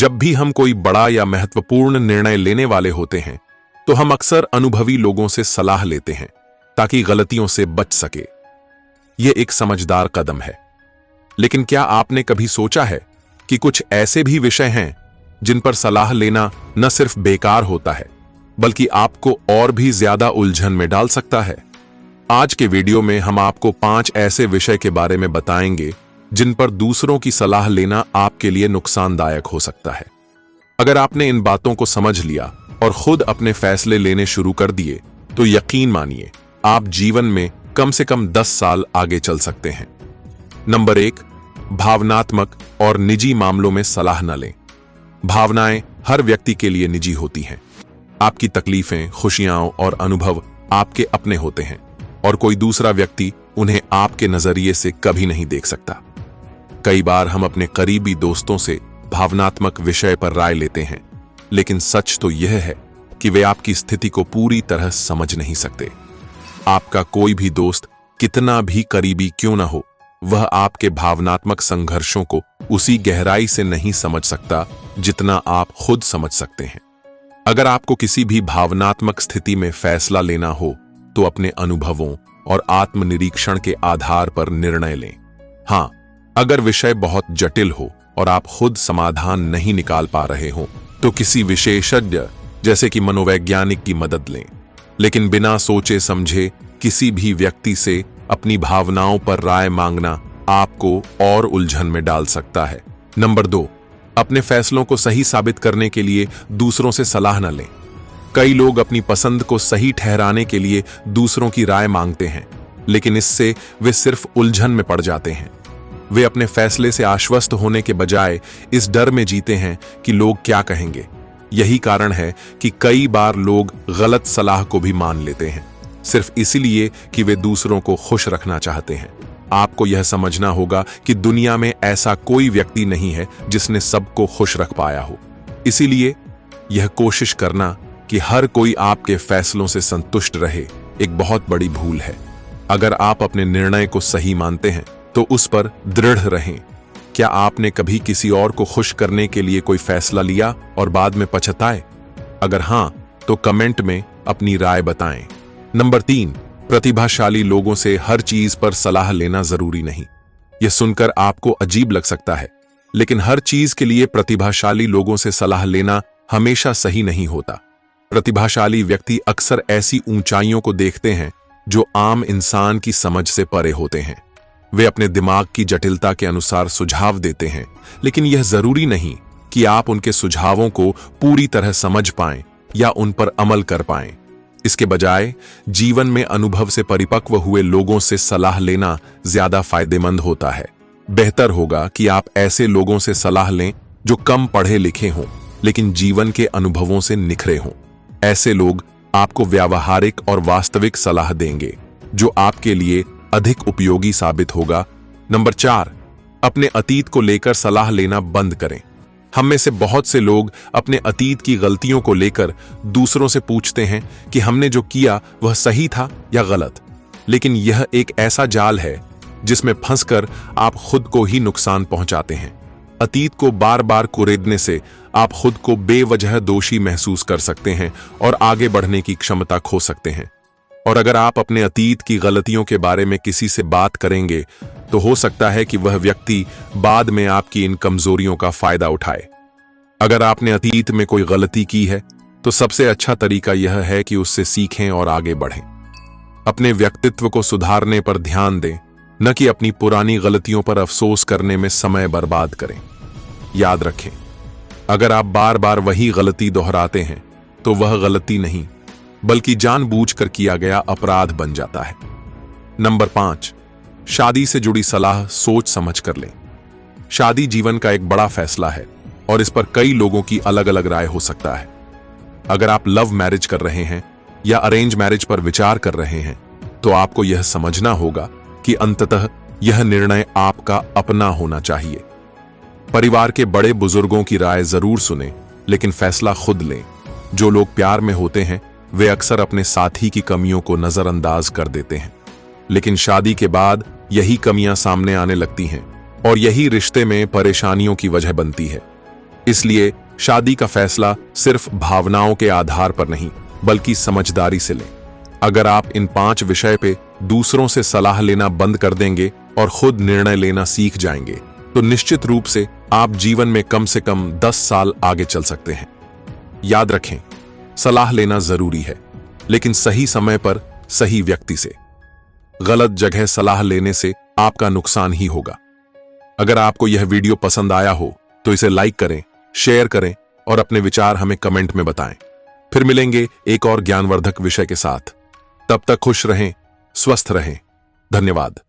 जब भी हम कोई बड़ा या महत्वपूर्ण निर्णय लेने वाले होते हैं तो हम अक्सर अनुभवी लोगों से सलाह लेते हैं ताकि गलतियों से बच सके। यह एक समझदार कदम है। लेकिन क्या आपने कभी सोचा है कि कुछ ऐसे भी विषय हैं जिन पर सलाह लेना न सिर्फ बेकार होता है बल्कि आपको और भी ज्यादा उलझन में डाल सकता है? आज के वीडियो में हम आपको 5 ऐसे विषय के बारे में बताएंगे जिन पर दूसरों की सलाह लेना आपके लिए नुकसानदायक हो सकता है। अगर आपने इन बातों को समझ लिया और खुद अपने फैसले लेने शुरू कर दिए तो यकीन मानिए आप जीवन में कम से कम 10 साल आगे चल सकते हैं। नंबर 1, भावनात्मक और निजी मामलों में सलाह न लें। भावनाएं हर व्यक्ति के लिए निजी होती हैं। आपकी तकलीफें, खुशियां और अनुभव आपके अपने होते हैं और कोई दूसरा व्यक्ति उन्हें आपके नजरिए से कभी नहीं देख सकता। कई बार हम अपने करीबी दोस्तों से भावनात्मक विषय पर राय लेते हैं, लेकिन सच तो यह है कि वे आपकी स्थिति को पूरी तरह समझ नहीं सकते। आपका कोई भी दोस्त कितना भी करीबी क्यों न हो, वह आपके भावनात्मक संघर्षों को उसी गहराई से नहीं समझ सकता जितना आप खुद समझ सकते हैं। अगर आपको किसी भी भावनात्मक स्थिति में फैसला लेना हो तो अपने अनुभवों और आत्मनिरीक्षण के आधार पर निर्णय लें। हां, अगर विषय बहुत जटिल हो और आप खुद समाधान नहीं निकाल पा रहे हो तो किसी विशेषज्ञ जैसे कि मनोवैज्ञानिक की मदद लें। लेकिन बिना सोचे समझे किसी भी व्यक्ति से अपनी भावनाओं पर राय मांगना आपको और उलझन में डाल सकता है। नंबर 2, अपने फैसलों को सही साबित करने के लिए दूसरों से सलाह न लें। कई लोग अपनी पसंद को सही ठहराने के लिए दूसरों की राय मांगते हैं, लेकिन इससे वे सिर्फ उलझन में पड़ जाते हैं। वे अपने फैसले से आश्वस्त होने के बजाय इस डर में जीते हैं कि लोग क्या कहेंगे। यही कारण है कि कई बार लोग गलत सलाह को भी मान लेते हैं, सिर्फ इसलिए कि वे दूसरों को खुश रखना चाहते हैं। आपको यह समझना होगा कि दुनिया में ऐसा कोई व्यक्ति नहीं है जिसने सबको खुश रख पाया हो। इसीलिए यह कोशिश करना कि हर कोई आपके फैसलों से संतुष्ट रहे एक बहुत बड़ी भूल है। अगर आप अपने निर्णय को सही मानते हैं तो उस पर दृढ़ रहें। क्या आपने कभी किसी और को खुश करने के लिए कोई फैसला लिया और बाद में पछताए? अगर हां, तो कमेंट में अपनी राय बताएं। नंबर 3, प्रतिभाशाली लोगों से हर चीज पर सलाह लेना जरूरी नहीं। यह सुनकर आपको अजीब लग सकता है, लेकिन हर चीज के लिए प्रतिभाशाली लोगों से सलाह लेना हमेशा सही नहीं होता। प्रतिभाशाली व्यक्ति अक्सर ऐसी ऊंचाइयों को देखते हैं जो आम इंसान की समझ से परे होते हैं। वे अपने दिमाग की जटिलता के अनुसार सुझाव देते हैं, लेकिन यह जरूरी नहीं कि आप उनके सुझावों को पूरी तरह समझ पाएं या उन पर अमल कर पाएं। इसके बजाय जीवन में अनुभव से परिपक्व हुए लोगों से सलाह लेना ज्यादा फायदेमंद होता है। बेहतर होगा कि आप ऐसे लोगों से सलाह लें जो कम पढ़े लिखे हों लेकिन जीवन के अनुभवों से निखरे हों। ऐसे लोग आपको व्यावहारिक और वास्तविक सलाह देंगे जो आपके लिए अधिक उपयोगी साबित होगा। नंबर 4, अपने अतीत को लेकर सलाह लेना बंद करें। हम में से बहुत से लोग अपने अतीत की गलतियों को लेकर दूसरों से पूछते हैं कि हमने जो किया वह सही था या गलत। लेकिन यह एक ऐसा जाल है जिसमें फंसकर आप खुद को ही नुकसान पहुंचाते हैं। अतीत को बार बार कुरेदने से आप खुद को बेवजह दोषी महसूस कर सकते हैं और आगे बढ़ने की क्षमता खो सकते हैं। और अगर आप अपने अतीत की गलतियों के बारे में किसी से बात करेंगे तो हो सकता है कि वह व्यक्ति बाद में आपकी इन कमजोरियों का फायदा उठाए। अगर आपने अतीत में कोई गलती की है तो सबसे अच्छा तरीका यह है कि उससे सीखें और आगे बढ़ें। अपने व्यक्तित्व को सुधारने पर ध्यान दें, न कि अपनी पुरानी गलतियों पर अफसोस करने में समय बर्बाद करें। याद रखें, अगर आप बार बार वही गलती दोहराते हैं तो वह गलती नहीं बल्कि जानबूझकर किया गया अपराध बन जाता है। नंबर 5, शादी से जुड़ी सलाह सोच समझ कर लें। शादी जीवन का एक बड़ा फैसला है और इस पर कई लोगों की अलग अलग राय हो सकता है। अगर आप लव मैरिज कर रहे हैं या अरेंज मैरिज पर विचार कर रहे हैं तो आपको यह समझना होगा कि अंततः यह निर्णय आपका अपना होना चाहिए। परिवार के बड़े बुजुर्गों की राय जरूर सुनें, लेकिन फैसला खुद लें। जो लोग प्यार में होते हैं वे अक्सर अपने साथी की कमियों को नजरअंदाज कर देते हैं, लेकिन शादी के बाद यही कमियां सामने आने लगती हैं और यही रिश्ते में परेशानियों की वजह बनती है। इसलिए शादी का फैसला सिर्फ भावनाओं के आधार पर नहीं, बल्कि समझदारी से लें। अगर आप इन 5 विषय पे दूसरों से सलाह लेना बंद कर देंगे और खुद निर्णय लेना सीख जाएंगे, तो निश्चित रूप से आप जीवन में कम से कम 10 साल आगे चल सकते हैं। याद रखें, सलाह लेना जरूरी है, लेकिन सही समय पर सही व्यक्ति से। गलत जगह सलाह लेने से आपका नुकसान ही होगा। अगर आपको यह वीडियो पसंद आया हो तो इसे लाइक करें, शेयर करें और अपने विचार हमें कमेंट में बताएं। फिर मिलेंगे एक और ज्ञानवर्धक विषय के साथ। तब तक खुश रहें, स्वस्थ रहें। धन्यवाद।